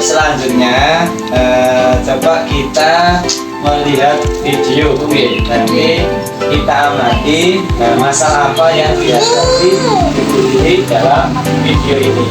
selanjutnya coba kita melihat video. Oke, nanti kita amati masalah apa yang dihadapi di dalam video ini.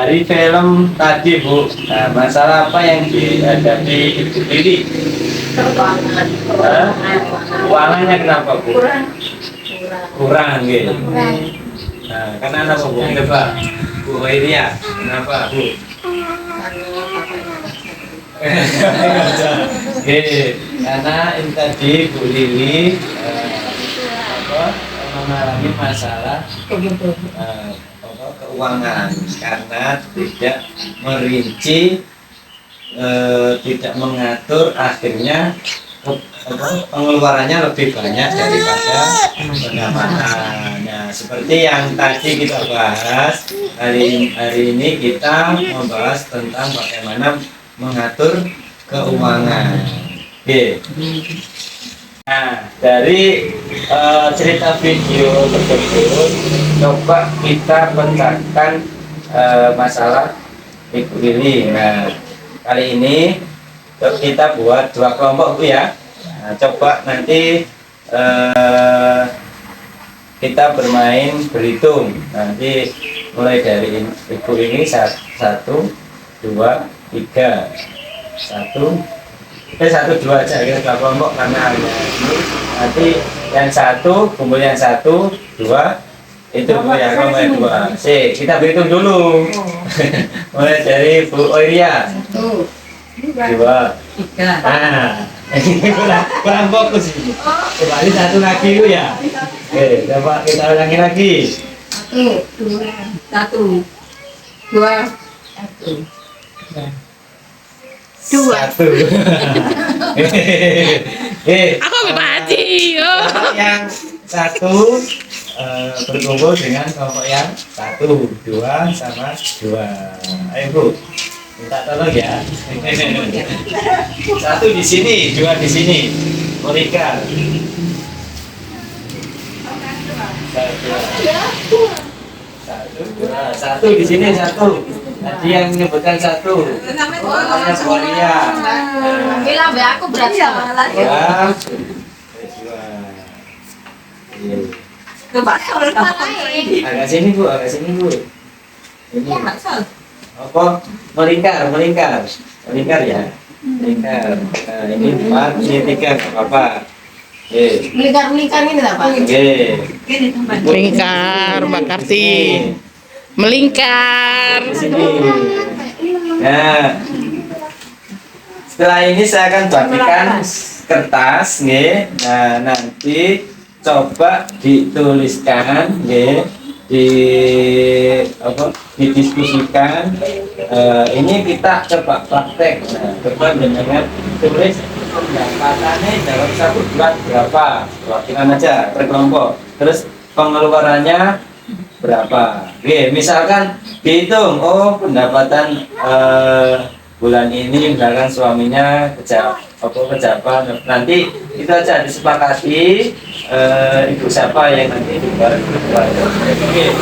Dari film tadi Bu, nah, masalah apa yang dihadapi Ibu Lili? Keuangannya kenapa Bu? Kurang gitu. Nah, karena apa Bu? Coba Bu Hoiria, kenapa Bu? Karena ini tadi Bu Lili mengalami masalah keuangan karena tidak merinci, tidak mengatur, akhirnya pengeluarannya lebih banyak daripada pendapatannya. Seperti yang tadi kita bahas, hari ini kita membahas tentang bagaimana mengatur keuangan. Oke. Nah, dari cerita video tersebut, coba kita pecahkan masalah Ibu Lili. Nah, kali ini kita buat 2 kelompok Bu ya. Nah, coba nanti kita bermain berhitung. Nanti mulai dari Ibu ini 1, 2, 3, 1, 2 aja kita 2 kelompok karena hanya ini. Nanti yang 1 kumpul yang 1, 2 itu ya kelompok 2. Kita berhitung dulu. Mulai dari Bu Oiria. 1, 2, 3. Nah, ini kurang fokus ini. Kembali 1 lagi Bu ya. Oke, coba kita ulangi lagi. 1, 2, 1. Aku mati. Yang 1 berkumpul dengan kelompok yang 1, 2 sama 2. Ayo Bu, minta tolong ya. 1 di sini, 2 di sini. Monika. 1 di sini 1. Tadi yang menyebutkan 1 namanya Boria. Bilang be aku berat sama lagi. Ya. Agak sini Bu, agak sini Bu. Ini apa? Melingkar ya. Melingkar. Nah, ini 4, ini 3, nggak apa-apa. Melingkar ini apa? Melingkar, Mbak Karti. Melingkar. Di sini. Nah, setelah ini saya akan bagikan kertas, nggih. Nah, nanti coba dituliskan, nggih, didiskusikan. Ini kita coba praktek. Nah, coba dengan tulis pendapatannya dalam 1 bulan berapa, wakilan aja per kelompok. Terus pengeluarannya berapa? Oke, misalkan dihitung, pendapatan bulan ini misalkan suaminya pejabat, nanti itu aja disepakati ibu siapa yang nanti dibayar. Oke,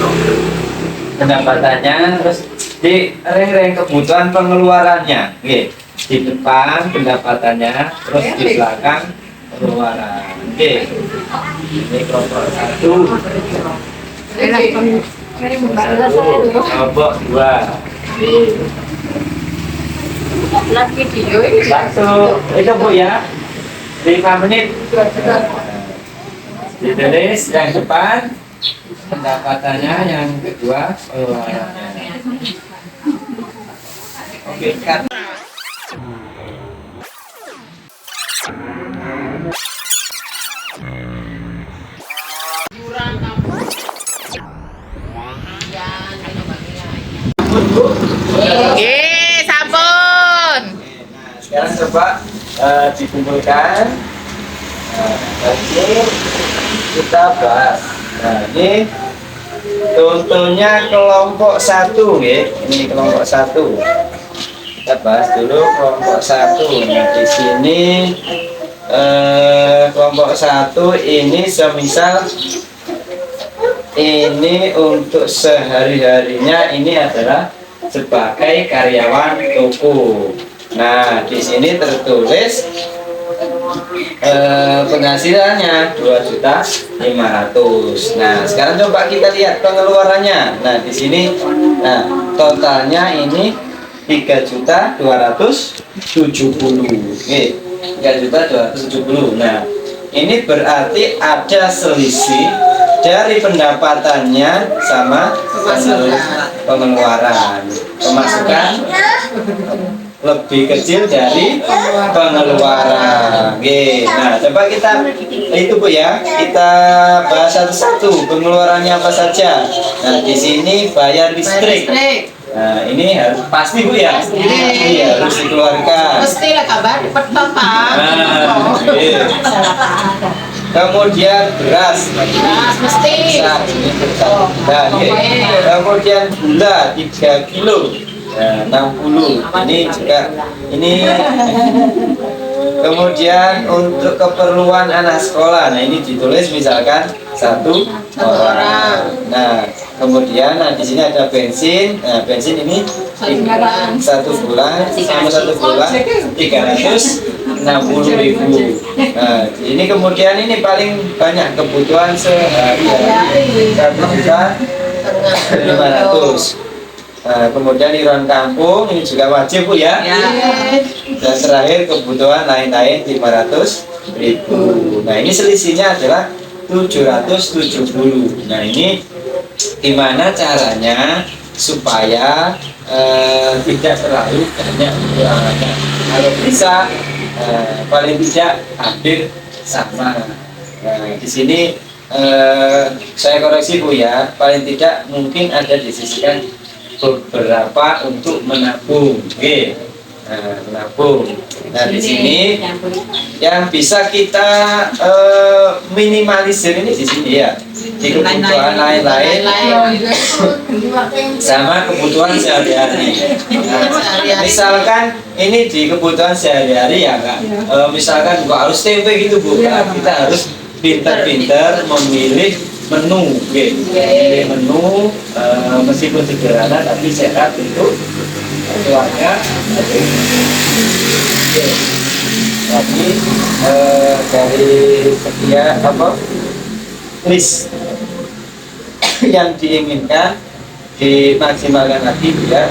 pendapatannya, terus di reng kebutuhan pengeluarannya. Oke, di depan pendapatannya, terus di belakang pengeluaran. Oke, ini kelompok 1. Kelompok 2. Video ini 1 itu Bu ya, 5 menit. Ditulis yang depan pendapatannya, yang kedua pengeluarannya. Oke, cut. Yeay. coba dikumpulkan. Nanti kita bahas. Nah, ini contohnya kelompok 1 ya. Ini kelompok 1. Kita bahas dulu kelompok 1. Nah, di sini kelompok 1 ini semisal ini untuk sehari-harinya ini adalah sebagai karyawan toko. Nah, di sini tertulis penghasilannya 2.500.000. Nah, sekarang coba kita lihat pengeluarannya. Nah, di sini totalnya ini 3.270.000. Oke, 3.270.000. Nah, ini berarti ada selisih dari pendapatannya sama pengeluaran. Pemasukan lebih kecil dari pengeluaran. Oke, nah coba kita itu Bu ya, kita bahas satu-satu pengeluarannya apa saja. Nah, di sini bayar listrik. Nah, ini harus pasti Bu ya. Iya, harus dikeluarkan. Mesti lah kabar cepat Bapak. Nah, iya. Kemudian beras. Beras mesti. Nah, kemudian gula 3 kilo. Nah, 60. Ini juga ini. Kemudian untuk keperluan anak sekolah. Nah, ini ditulis misalkan 1 orang. Nah, kemudian di sini ada bensin. Nah, bensin ini 1 bulan sama 1 bulan 360.000. Nah, ini kemudian ini paling banyak kebutuhan sehari-hari 1.500.000. Nah, kemudian iuran kampung ini juga wajib Bu ya. Dan terakhir kebutuhan lain-lain 500.000. Nah, ini selisihnya adalah 770. Nah, ini gimana caranya supaya tidak terlalu banyak keuangannya. Kalau bisa paling tidak hampir sama. Nah, di sini saya koreksi Bu ya, paling tidak mungkin ada disisihkan beberapa untuk menabung. Oke. Nah, menabung. Nah, di sini yang bisa kita minimalisir ini di sini ya. Di kebutuhan lain-lain sama kebutuhan sehari-hari. Nah, misalkan ini di kebutuhan sehari-hari ya Kak. Misalkan kok harus tempe gitu Bu. Nah, kita harus pintar-pintar memilih menu, memilih menu meskipun sederhana tapi sehat untuk keluarga. Tapi dari sekian list yang diinginkan dimaksimalkan lagi ya.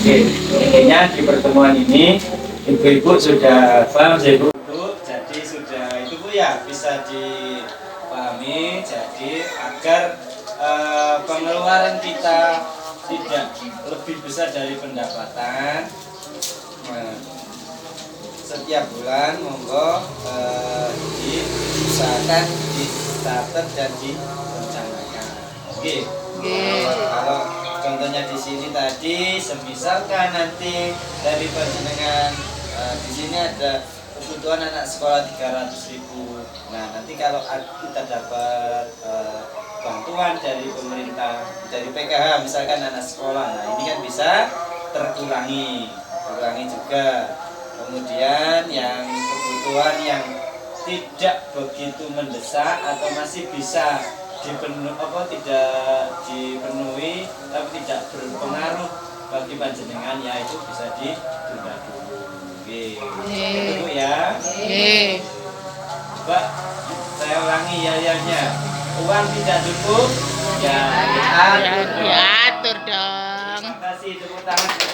Oke, intinya di pertemuan ini ibu-ibu sudah paham sih Bu. Jadi sudah itu Bu ya, bisa dipahami. Jadi agar pengeluaran kita tidak lebih besar dari pendapatan. Nah, setiap bulan monggo diusahakan dicatat dan direncanakan. Oke. Kalau contohnya di sini tadi, semisalkan nanti dari panjenengan di sini ada kebutuhan anak sekolah 300.000. Nah, nanti kalau kita dapat bantuan dari pemerintah, dari PKH misalkan anak sekolah, nah ini kan bisa terkurangi juga. Kemudian yang kebutuhan yang tidak begitu mendesak atau masih bisa tidak dipenuhi tapi tidak berpengaruh bagi panjenengan, ya itu bisa ditunda dulu. Oke, itu Bu ya. Coba saya ulangi ya. Uang tidak cukup, ya diatur. Diatur dong. Terima kasih, tepuk tangan.